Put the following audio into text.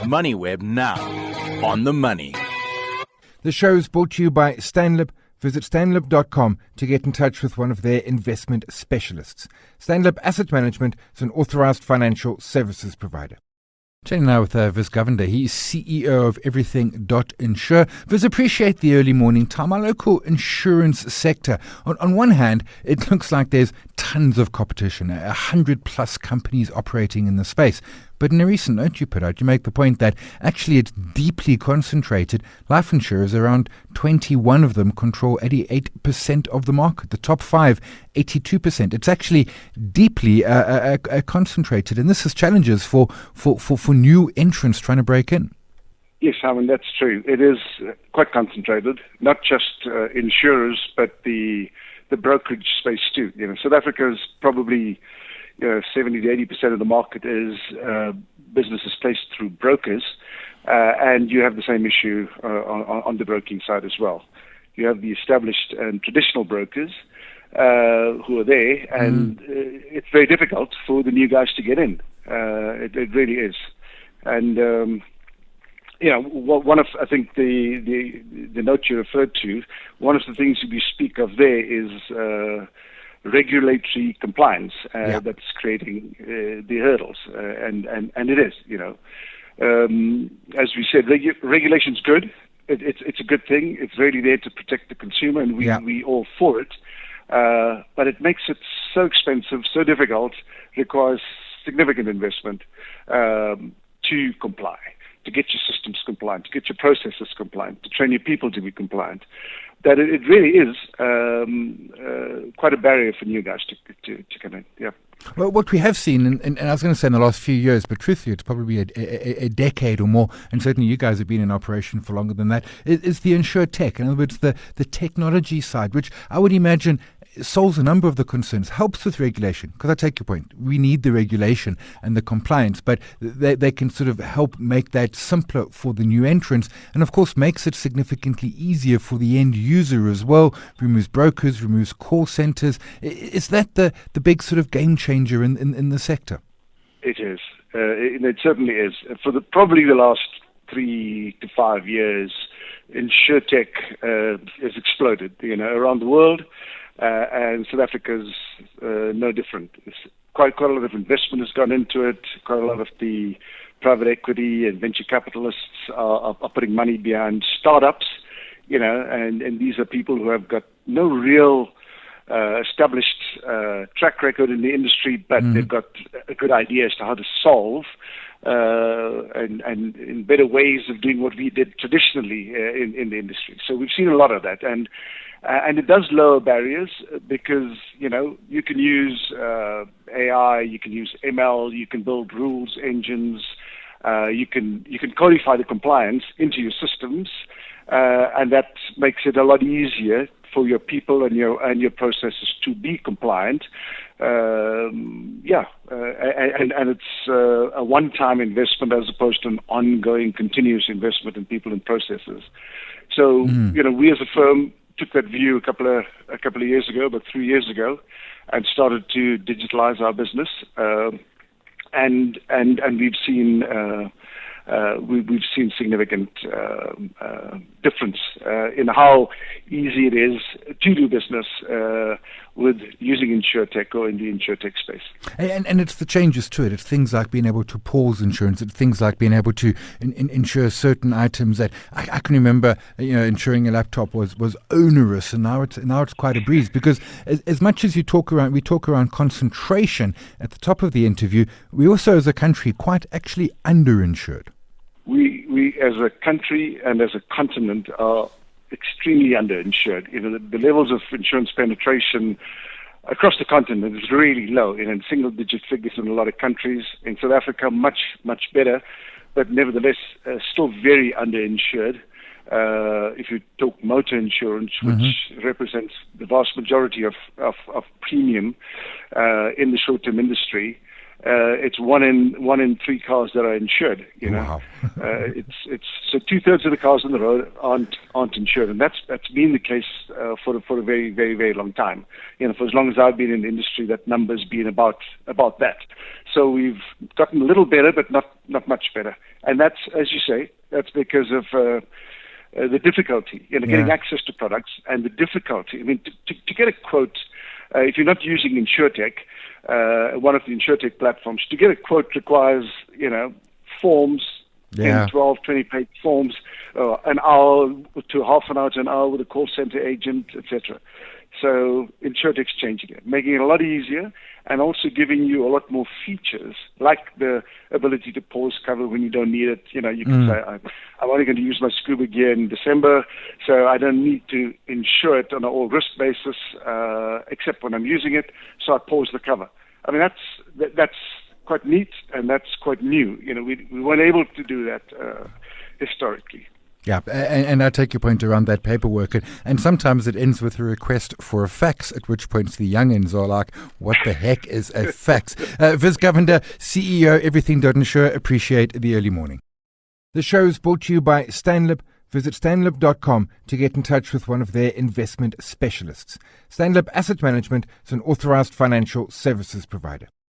MoneyWeb now, on the money. The show is brought to you by Stanlib. Visit stanlib.com to get in touch with one of their investment specialists. Stanlib Asset Management is an authorized financial services provider. Chatting now with Vis Govender. He's CEO of Everything.Insure. Vis, appreciate the early morning time. Our local insurance sector, on one hand, it looks like there's tons of competition, 100+ companies operating in the space. But in a recent note you put out, you make the point that actually it's deeply concentrated. Life insurers, around 21 of them, control 88% of the market. The top 5, 82%. It's actually deeply concentrated. And this has challenges for new entrants trying to break in. Yes, Simon, that's true. It is quite concentrated, not just insurers, but the brokerage space too. South Africa is probably 70 to 80% of the market is businesses placed through brokers, and you have the same issue on the broking side as well. You have the established and traditional brokers who are there, and it's very difficult for the new guys to get in. It really is. And one of, I think, the note you referred to, one of the things we speak of there is regulatory compliance that's creating the hurdles, and it is. As we said, regulation's good. It's a good thing. It's really there to protect the consumer, and we all for it. But it makes it so expensive, so difficult, requires significant investment to comply, to get your systems compliant, to get your processes compliant, to train your people to be compliant, that it really is quite a barrier for new guys to come in. Yeah. Well, what we have seen, and I was going to say in the last few years, but truthfully it's probably a decade or more, and certainly you guys have been in operation for longer than that, is the Insurtech. In other words, the technology side, which I would imagine solves a number of the concerns, helps with regulation, because I take your point. We need the regulation and the compliance, but they can sort of help make that simpler for the new entrants, and of course makes it significantly easier for the end user as well, removes brokers, removes call centers. Is that the big sort of game changer in the sector? It is. It certainly is. For probably the last 3 to 5 years, Insurtech has exploded, around the world. And South Africa's no different. It's quite a lot of investment has gone into it. Quite a lot of the private equity and venture capitalists are putting money behind startups, and these are people who have got no real established track record in the industry, but they've got a good idea as to how to solve and in better ways of doing what we did traditionally in the industry. So we've seen a lot of that, and it does lower barriers because you can use AI, you can use ML, you can build rules engines, you can codify the compliance into your systems, and that makes it a lot easier for your people and your processes to be compliant. And it's a one-time investment as opposed to an ongoing, continuous investment in people and processes. So we as a firm took that view a couple of years ago, about 3 years ago, and started to digitalize our business. And we've seen significant difference in how easy it is to do business with using Insurtech or in the Insurtech space. And it's the changes to it. It's things like being able to pause insurance. It's things like being able to insure certain items that I can remember. Insuring a laptop was onerous, and now it's quite a breeze, because as much as we talk around concentration at the top of the interview, we also as a country quite actually underinsured. We as a country and as a continent are extremely underinsured. The levels of insurance penetration across the continent is really low, in single-digit figures in a lot of countries. In South Africa, much, much better, but nevertheless still very underinsured. If you talk motor insurance, which represents the vast majority of premium in the short-term industry, it's one in three cars that are insured. Wow. It's so 2/3 of the cars on the road aren't insured, and that's been the case for a very, very, very long time. For as long as I've been in the industry, that number's been about that. So we've gotten a little better, but not much better. And that's, as you say, that's because of the difficulty, getting access to products and the difficulty. I mean, to get a quote, if you're not using Insurtech, one of the Insurtech platforms, to get a quote requires, forms, 10, 12, 20-page forms, an hour to half an hour to an hour with a call center agent, etc. So Insurtech's changing it, making it a lot easier, and also giving you a lot more features, like the ability to pause cover when you don't need it. You can say, I'm only going to use my scuba gear in December, so I don't need to insure it on an all-risk basis, except when I'm using it, so I pause the cover. I mean, that's quite neat, and that's quite new. We weren't able to do that historically. Yeah, and I take your point around that paperwork. And sometimes it ends with a request for a fax, at which point the youngins are like, what the heck is a fax? Vis Govender, CEO, Everything.Insure, appreciate the early morning. The show is brought to you by Stanlib. Visit stanlib.com to get in touch with one of their investment specialists. Stanlib Asset Management is an authorized financial services provider.